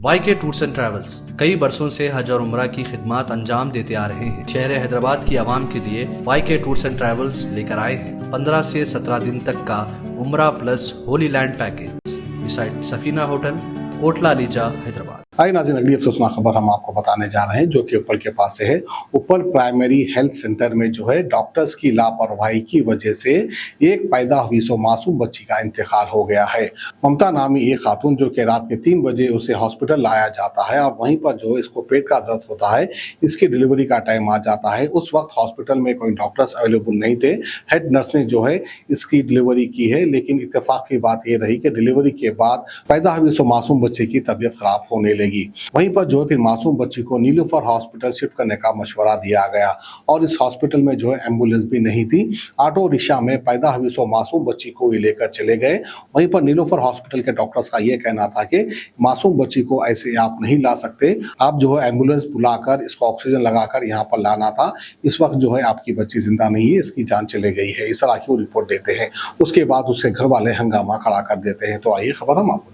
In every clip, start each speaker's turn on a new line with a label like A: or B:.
A: YK tours and travels कई बरसों से हज और उम्रा की खिदमत अंजाम देते आ रहे हैं। शहर हैदराबाद की आवाम के लिए YK टूर्स एंड ट्रैवल्स लेकर आए हैं 15 से 17 दिन तक का उम्रा plus Holi land package beside Safina hotel, Kotla ELISA, Hyderabad.
B: आइए नाज़रीन, अगली अफसोसनाक खबर हम आपको बताने जा रहे हैं जो कि उप्पल के पास से है। उप्पल प्राइमरी हेल्थ सेंटर में जो है डॉक्टर्स की लापरवाही की वजह से एक पैदा हुई मासूम बच्ची का इंतकाल हो गया है। ममता नामी एक खातून जो कि रात के 3 बजे उसे हॉस्पिटल लाया जाता है और वहीं पर जो इसको पेट का दर्द होता है, इसकी डिलीवरी का टाइम आ जाता है। उस वक्त हॉस्पिटल में कोई डॉक्टर्स अवेलेबल नहीं थे। हेड नर्स ने जो है इसकी डिलीवरी की है, लेकिन इत्तेफाक की बात यह रही कि डिलीवरी के बाद पैदा हुई मासूम बच्चे की तबीयत खराब होने लगी। वहीं पर जो है फिर मासूम बच्ची को नीलूफर हॉस्पिटल शिफ्ट करने का मशवरा दिया गया और इस हॉस्पिटल में जो है एम्बुलेंस भी नहीं थी। ऑटो रिक्शा में पैदा हुई मासूम बच्ची को ही लेकर चले गए। वहीं पर नीलूफर हॉस्पिटल के डॉक्टर्स का यह कहना था कि मासूम बच्ची को ऐसे आप नहीं ला सकते, आप जो है एम्बुलेंस बुलाकर इसको ऑक्सीजन लगाकर यहाँ पर लाना था। इस वक्त जो है आपकी बच्ची जिंदा नहीं है, इसकी जान चले गई है, इस तरह की रिपोर्ट देते हैं। उसके बाद उसके घर वाले हंगामा खड़ा कर देते हैं। तो आइए खबर हम आपको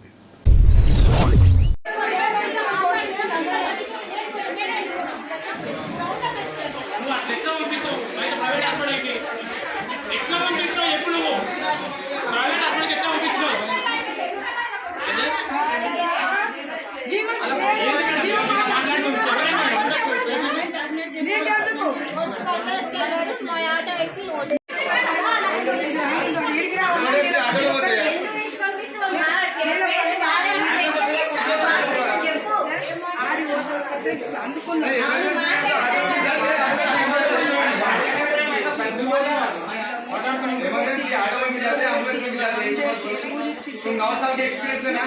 C: तुम 9 साल के एक्सपीरियंस है ना,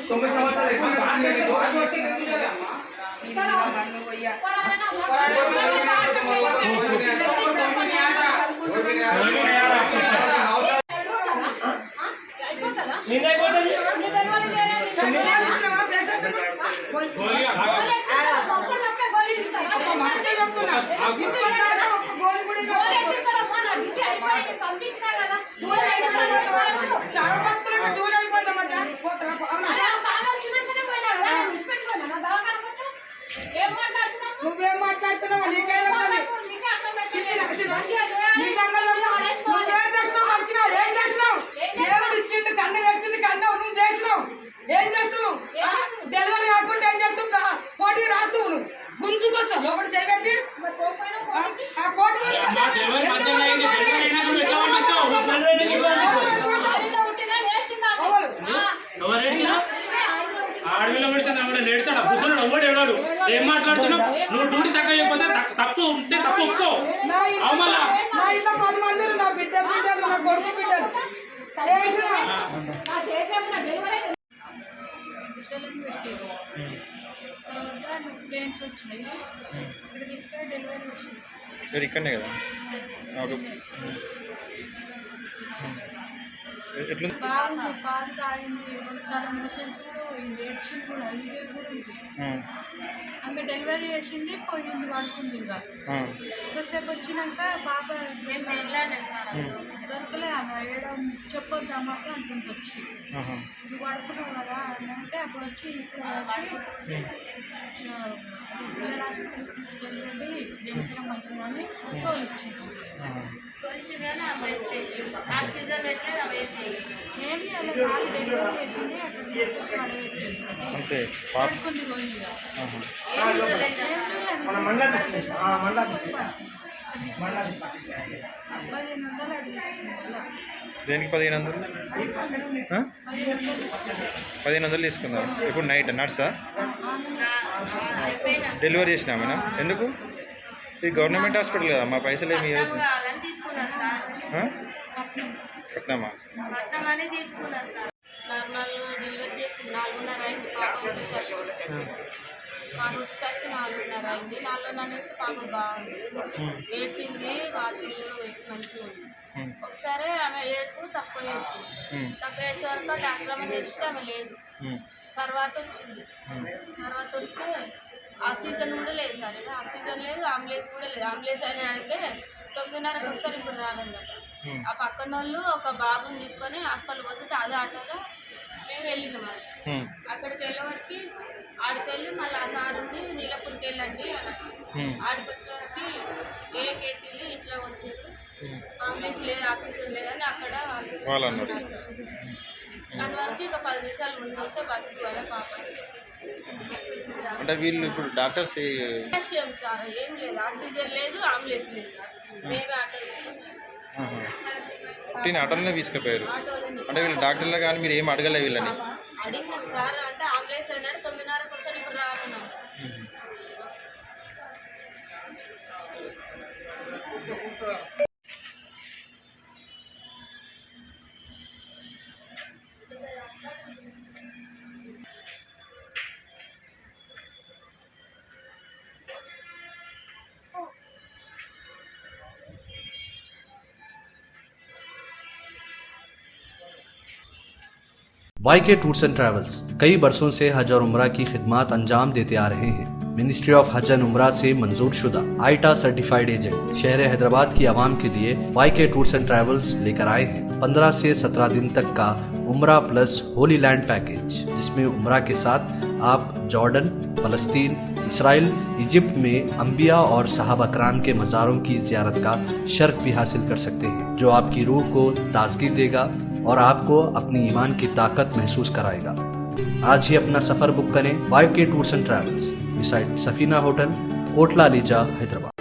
C: तुम्हें समझता देखो నువ్వేం మాట్లాడుతున్నావు? నువ్వేం చేసినావు? మంచిగా ఏం చేసినావు? దేవుడు ఇచ్చిండు, కన్ను తెరిచింది, కన్ను నువ్వు చేసినావు. ఏం చేస్తావు? డెలివరీ కాకుండా ఏం చేస్తావు? పోటీ రాస్తావు, నువ్వు గుంజుకొస్తావు లోపల చేయబెట్టి ఆ కోటి
D: ఆడవిలో లేడ్చాడు బుద్ధుడు ఎవ్వడు ఎవడాడు ఏం మాట్లాడుతున్నావు? నువ్వు డ్యూటీ సక్క అయిపోతే తప్పు ఉంటే తప్పు ఒప్పుకో.
C: నా ఇంట్లో 10 మంది నా బిడ్డలు నా కొడుకు బిడ్డలు
E: ఇక్కడనే కదా
F: బాగుంది. పాలు తాగింది, 2 సార్లు మెసేజ్ కూడా పోయింది, ఏడ్చింది కూడా, వీడియో కూడా ఉంది. ఆమె డెలివరీ చేసింది, పోయింది, పడుకుంది. ఇంకా కొద్దిసేపు వచ్చినాక పాప దొరకలే. ఆమె ఏడం చెప్పొద్దు అమ్మకు అంటుంది వచ్చి, నువ్వు పడుకున్నావు కదా అంటే అప్పుడు వచ్చి ఇక్కడ పిల్లల హాస్పిటల్కి తీసుకెళ్ళండి, దేనికైనా మంచిగా అని తోలిచ్చింది. ఏం చేయాలి? కాలు డెలివరీ చేసింది,
E: అంతే
F: పడుకుంది పోయి.
E: దేనికి 1500? 1500 తీసుకుందాం. ఇప్పుడు నైట్ నర్సా డెలివరీ చేసినామేనా? ఎందుకు? ఇది గవర్నమెంట్ హాస్పిటల్ కదా, మా పైసలు ఏమి కట్టినామా?
G: నార్మల్ డెలివరీ చేసి 4:30 అయింది. పాప వచ్చేసరికి 4:30 అయింది. 4:30 నుంచి పాప బాగుంది, ఏడ్చింది, బాత్రూమ్ కూడా మంచిగా ఉంది. ఒకసారి ఆమె ఏడుపు తక్కువ చేసింది, తక్కువ చేసే వరకు డాక్టర్ అమ్మ చేస్తే ఆమె లేదు. తర్వాత వచ్చింది, తర్వాత వస్తే ఆక్సిజన్ కూడా లేదు సార్, ఆక్సిజన్ లేదు, అంబులెన్స్ కూడా లేదు. అంబులెన్స్ అని అడిగితే 9:30కి వస్తారు, ఇప్పుడు రాదన్నమాట. ఆ పక్కన వాళ్ళు ఒక బాబుని తీసుకొని హాస్పిటల్ పోతుంటే అదే ఆటోలో మేము వెళ్ళినాం. అక్కడికి వెళ్ళే వరకు ఆడికి వెళ్ళి మళ్ళీ ఆ సార్ ఉండి నీలపూర్కి వెళ్ళండి ఆడికి వచ్చేసరికి ఏ కేసీలు ఇంట్లో వచ్చారు అంబులెన్స్ లేదు ఆక్సిజన్ లేదని అక్కడ
E: వాళ్ళు అన్నారు.
G: దాని వరకు ఇక 10 నిమిషాలు ముందు వస్తే బతుకువాలి పాప
E: అంటే వీళ్ళు ఇప్పుడు డాక్టర్స్
G: విషయం సార్ ఏం లేదు ఆక్సిజన్ లేదు అంబులెన్స్ లేదు సార్ మేమే ఆటో తీసుకున్నాం
E: ఆటోలోనే తీసుకుపోయారు.
G: ఆటోలోనే
E: అంటే వీళ్ళు డాక్టర్లు కానీ మీరు ఏం అడగలే వీళ్ళని?
G: అడిగినాం సార్ అంటే అంబులెన్స్ అన్నాడు 9:30కి వస్తాను ఇప్పుడు రానున్నాను.
A: वाईके टूर्स एंड ट्रैवल्स कई बरसों से हज और उम्रा की खिदमत अंजाम देते आ रहे हैं। मिनिस्ट्री ऑफ हज एंड उम्रा से मंजूर शुदा आईटा सर्टिफाइड एजेंट शहर हैदराबाद की आवाम के लिए वाईके टूर्स एंड ट्रैवल्स लेकर आए हैं 15 से 17 दिन तक का उम्रा प्लस होली लैंड पैकेज, जिसमें उम्रा के साथ आप जॉर्डन, फलस्तीन, इसराइल, इजिप्ट में अंबिया और सहाबा कराम के मज़ारों की ज़ियारत का शर्फ भी हासिल कर सकते हैं, जो आपकी रूह को ताजगी देगा और आपको अपनी ईमान की ताकत महसूस कराएगा। आज ही अपना सफर बुक करें YK tours and travels, beside Safina hotel, Kotla Alija, Hyderabad.